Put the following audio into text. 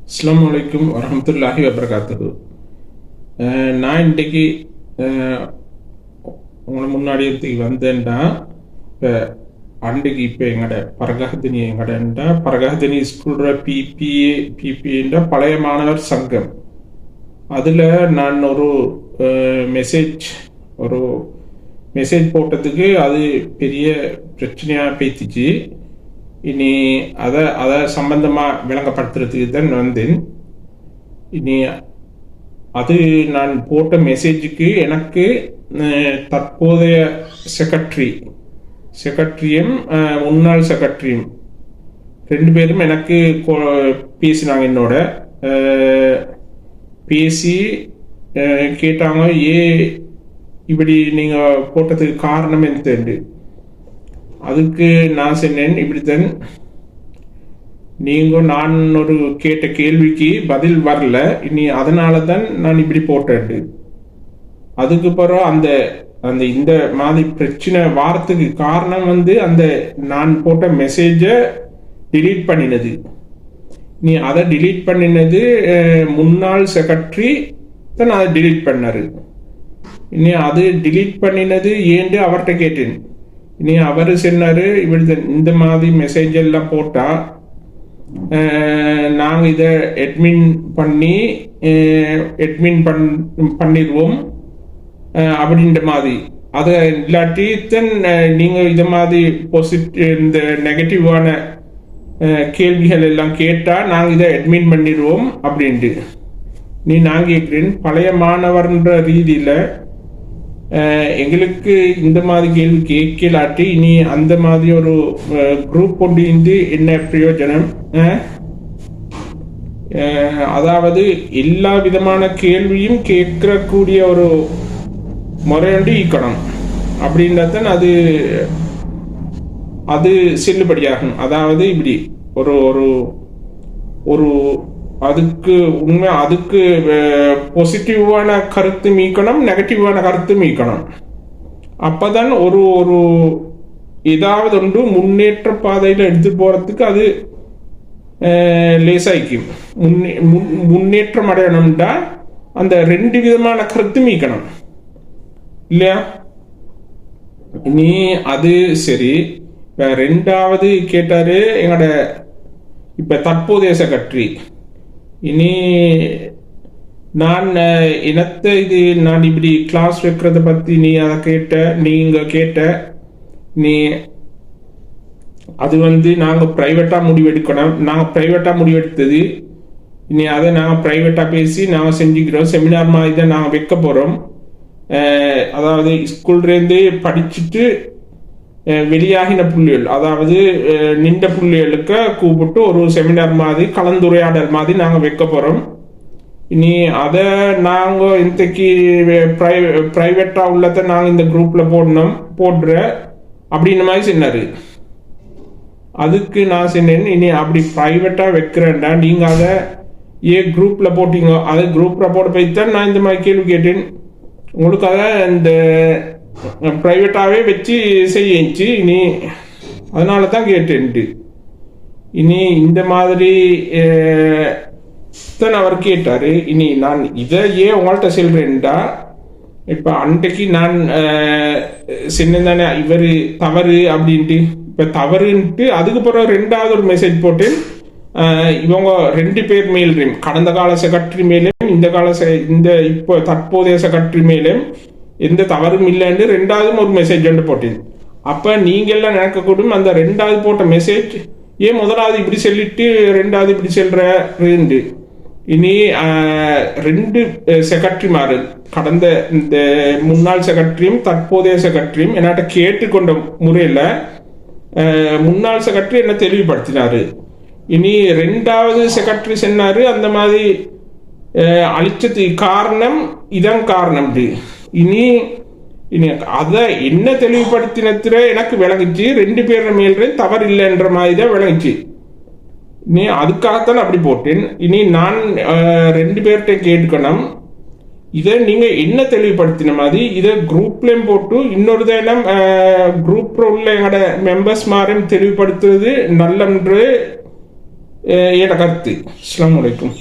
அஸ்ஸலாமு அலைக்கும் வரஹ்மத்துல்லாஹி வபரகாத்துஹு. நான் இன்றைக்கு உங்களை முன்னாடி வந்தேன்டா இப்போ அன்றைக்கு இப்போ எங்களோட பரகஹதினி ஸ்கூல்ற பிபிஏன்ற பழைய மாணவர் சங்கம் அதில் நான் ஒரு மெசேஜ் போட்டதுக்கு அது பெரிய பிரச்சனையாக பேசிச்சு. இனி அதை சம்பந்தமாக விளங்கப்படுத்துறதுக்கு தான் வந்தேன். இனி அது நான் போட்ட மெசேஜுக்கு எனக்கு தற்போதைய செக்ரட்டரியும் முன்னாள் செக்ரட்டரியும் ரெண்டு பேரும் எனக்கு பேசினாங்க. என்னோட பேசி கேட்டாங்க, இப்படி நீங்கள் போட்டதுக்கு காரணம் என்ன? அதுக்கு நான் சொன்னேன், இப்படித்தான் நான் ஒரு கேட்ட கேள்விக்கு பதில் வரல, இனி அதனால தான் நான் இப்படி போட்டேன். அதுக்கு பிறகு அந்த இந்த மாதிரி பிரச்சனை வாரத்துக்கு காரணம் அந்த நான் போட்ட மெசேஜை டிலீட் பண்ணினது. அதை டிலீட் பண்ணினது முன்னாள் செக்ரட்டரி தான் அதை டிலீட் பண்ணாரு. அது டிலீட் பண்ணினது ஏன்னு அவர்கிட்ட கேட்டேன். அவர் சொன்னாரு, இப்படி இந்த மாதிரி மெசேஜ் எல்லாம் போட்டா நாங்கள் இதை பண்ணிடுவோம் அப்படின்ற மாதிரி. அதை இல்லாட்டி நீங்கள் இதை மாதிரி இந்த நெகட்டிவான கேள்விகள் எல்லாம் கேட்டால் நாங்கள் இதை அட்மின் பண்ணிடுவோம் அப்படின்ட்டு. நான் கேட்குறேன், பழைய மாணவர்ன்ற ரீதியில் எங்களுக்கு இந்த மாதிரி கேள்வி கேட்கலாட்டி இனி அந்த மாதிரி ஒரு குரூப் கொண்டு இருந்து என்ன பிரயோஜனம்? அதாவது எல்லா விதமான கேள்வியும் கேட்கக்கூடிய ஒரு முறையொன்று ஈக்கணும் அப்படின்றதான் அது செல்லுபடியாகும். அதாவது இப்படி ஒரு ஒரு அதுக்கு பாசிட்டிவான கருத்து மீக்கணும், நெகட்டிவான கருத்து மீக்கணும். அப்பதான் ஒரு ஏதாவது ஒன்று முன்னேற்ற பாதையில் எடுத்து போறதுக்கு அது லேசாய்க்கும். முன்னேற்றம் அடையணும்டா அந்த ரெண்டு விதமான கருத்து மீக்கணும் இல்லையா? அது சரி. ரெண்டாவது கேட்டாரு எங்களோட இப்ப தற்போதைய செக்ரட்டரி. நான் இப்படி கிளாஸ் வைக்கிறத பத்தி நீங்க கேட்ட அது நாங்க பிரைவேட்டா முடிவெடுக்கணும். நாங்க பிரைவேட்டா முடிவெடுத்தது. அதை நாங்க பிரைவேட்டா பேசி நாங்க செஞ்சுக்கிறோம். செமினார் மாதிரி தான் நாங்க வைக்க போறோம். அதாவது ஸ்கூல்லேருந்து படிச்சுட்டு வெளியாகின புள்ளிகள், அதாவது நின்ற புள்ளிகளுக்கு கூப்பிட்டு ஒரு செமினார் மாதிரி கலந்துரையாடல் மாதிரி நாங்கள் வைக்க போகிறோம். அதை நாங்கள் இன்றைக்கு ப்ரைவேட்டாக உள்ளதை நாங்கள் இந்த குரூப்பில் போடுற அப்படின்ற மாதிரி சொன்னார். அதுக்கு நான் சொன்னேன், அப்படி ப்ரைவேட்டாக வைக்கிறேன்டா நீங்கள் அதை குரூப்பில் போட்டீங்க. அதை குரூப்பில் போட போய்த்தான் நான் இந்த மாதிரி கேள்வி கேட்டேன். உங்களுக்கு அதை இந்த ப்ரைவேட்டாகவே வச்சு செய்யிச்சு. அதனால தான் கேட்டேன்ட்டு. இந்த மாதிரி தான் அவர் கேட்டார். நான் இதை உங்கள்கிட்ட சொல்கிறேன்டா, இப்போ அன்றைக்கு நான் சின்னதானே இவர் தவறு அப்படின்ட்டு, இப்போ தவறுன்ட்டு அதுக்கு பிறகு ரெண்டாவது ஒரு மெசேஜ் போட்டேன். இவங்க ரெண்டு பேர் மேலும், கடந்த கால செக்ரட்டரி மேலும் இந்த இப்போ தற்போதைய செக்ரட்டரி மேலும் எந்த தவறும் இல்லைன்னு ரெண்டாவதும் ஒரு மெசேஜ் ஒன்று போட்டேன். அப்போ நீங்கள்லாம் நினைக்கக்கூடும், அந்த ரெண்டாவது போட்ட மெசேஜ் முதலாவது இப்படி சொல்லிட்டு ரெண்டாவது இப்படி சொல்றேன். ரெண்டு செக்ரட்டரிமாரு, கடந்த இந்த முன்னாள் செக்ரட்டரியும் தற்போதைய செக்ரட்டரியும் என்கிட்ட கேட்டுக்கொண்ட முறையில் முன்னாள் செக்ரட்டரி என்ன தெளிவுபடுத்தினாரு. ரெண்டாவது செக்ரட்டரி சொன்னாரு, அந்த மாதிரி அழிச்சதுக்கு காரணம் இதான் காரணம். அதை என்ன தெளிவுபடுத்தினத்துல எனக்கு விளங்குச்சு, ரெண்டு பேர் மேல தவறு இல்லைன்ற மாதிரி தான் விளங்குச்சு. அதுக்காகத்தான் அப்படி போட்டேன். நான் ரெண்டு பேர்கிட்ட கேட்டுக்கணும், இதை நீங்க என்ன தெளிவுபடுத்தின மாதிரி இதை குரூப்லயும் போட்டு இன்னொரு தினம் குரூப்ல உள்ள எங்களோட மெம்பர்ஸ் மாதிரி தெளிவுபடுத்துறது நல்லன்று என கருத்து. அஸ்ஸலாமு அலைக்கும்.